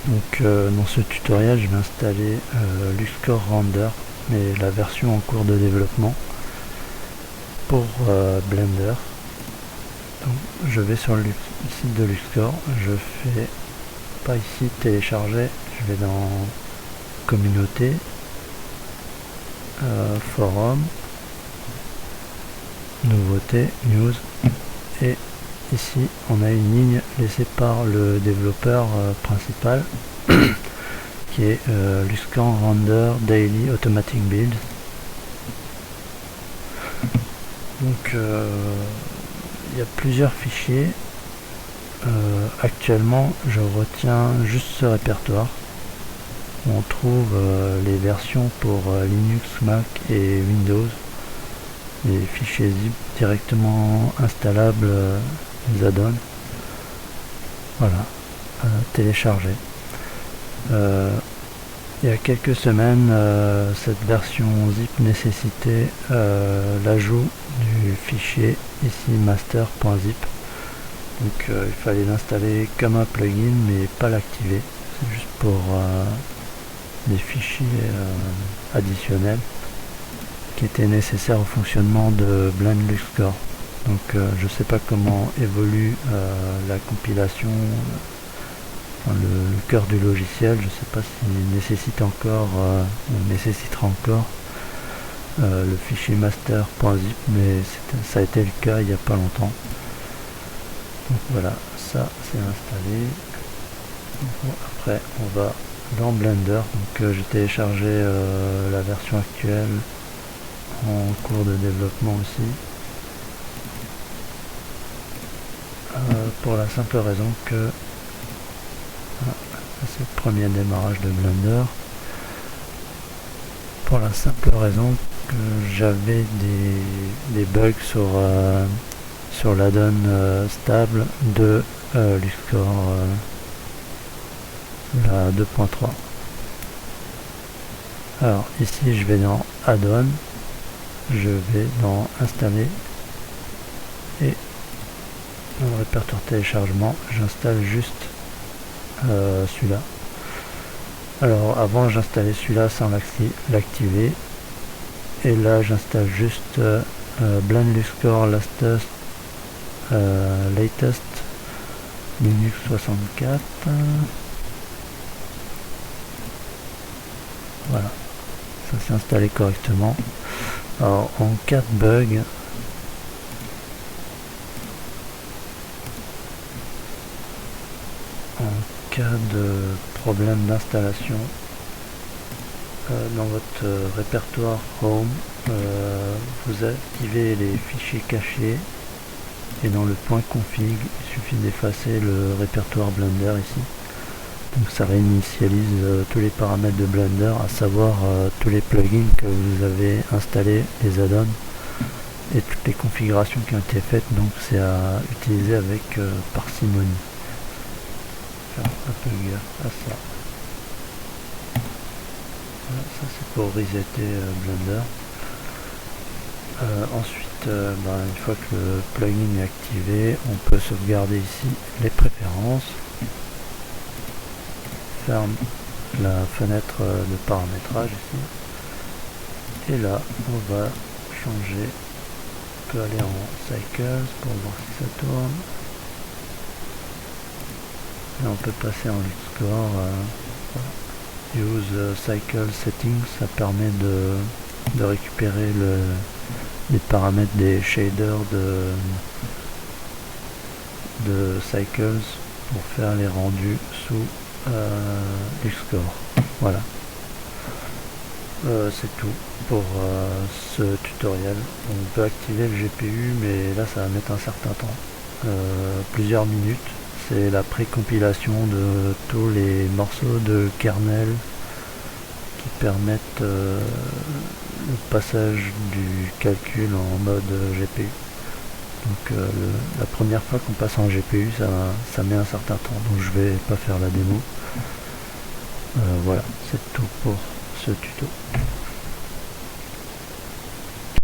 Donc dans ce tutoriel je vais installer LuxCore Render, mais la version en cours de développement pour Blender. Donc je vais sur le site de LuxCore, je fais pas ici télécharger, je vais dans communauté, forum, nouveauté, news, et ici on a une ligne laissée par le développeur principal qui est LuxCore Render Daily Automatic Build. Donc il y a plusieurs fichiers. Actuellement je retiens juste ce répertoire où on trouve les versions pour Linux, Mac et Windows, les fichiers zip directement installables, les add-ons. Voilà, télécharger. Il y a quelques semaines, cette version zip nécessitait l'ajout du fichier ici master.zip. Donc il fallait l'installer comme un plugin mais pas l'activer. C'est juste pour des fichiers additionnels qui étaient nécessaires au fonctionnement de Blend LuxCore. Donc je sais pas comment évolue la compilation, le cœur du logiciel. Je sais pas s'il nécessite encore ou nécessitera encore le fichier master.zip, mais ça a été le cas il n'y a pas longtemps. Donc voilà, ça c'est installé. Donc, après on va dans Blender. Donc j'ai téléchargé la version actuelle en cours de développement aussi, pour la simple raison que c'est le premier démarrage de Blender, pour la simple raison que j'avais des bugs sur l'add-on stable de LuxCore, la 2.3. Alors ici je vais dans add-on, je vais dans installer et dans le répertoire téléchargement j'installe juste celui-là. Alors avant j'installais celui-là sans l'activer, et là j'installe juste Blend LuxCore latest Linux 64. Voilà, ça s'est installé correctement. Alors en cas de bug, en cas de problème d'installation, dans votre répertoire Home, vous activez les fichiers cachés et dans le point config il suffit d'effacer le répertoire Blender ici. Donc ça réinitialise tous les paramètres de Blender, à savoir tous les plugins que vous avez installés, les add-ons et toutes les configurations qui ont été faites. Donc c'est à utiliser avec parcimonie. Faire un peu gaffe à ça. Voilà, ça c'est pour resetter Blender. Ensuite, une fois que le plugin est activé, on peut sauvegarder ici les préférences. Ferme la fenêtre de paramétrage ici, et là on va changer, on peut aller en cycles pour voir si ça tourne, et on peut passer en LuxCore. Voilà. Use cycle settings, ça permet de récupérer les paramètres des shaders de cycles pour faire les rendus sous LuxCore. Voilà, c'est tout pour ce tutoriel. On peut activer le GPU, mais là ça va mettre un certain temps, plusieurs minutes. C'est la précompilation de tous les morceaux de kernel qui permettent le passage du calcul en mode GPU. Donc la première fois qu'on passe en GPU, ça met un certain temps, donc je vais pas faire la démo. Voilà, c'est tout pour ce tuto.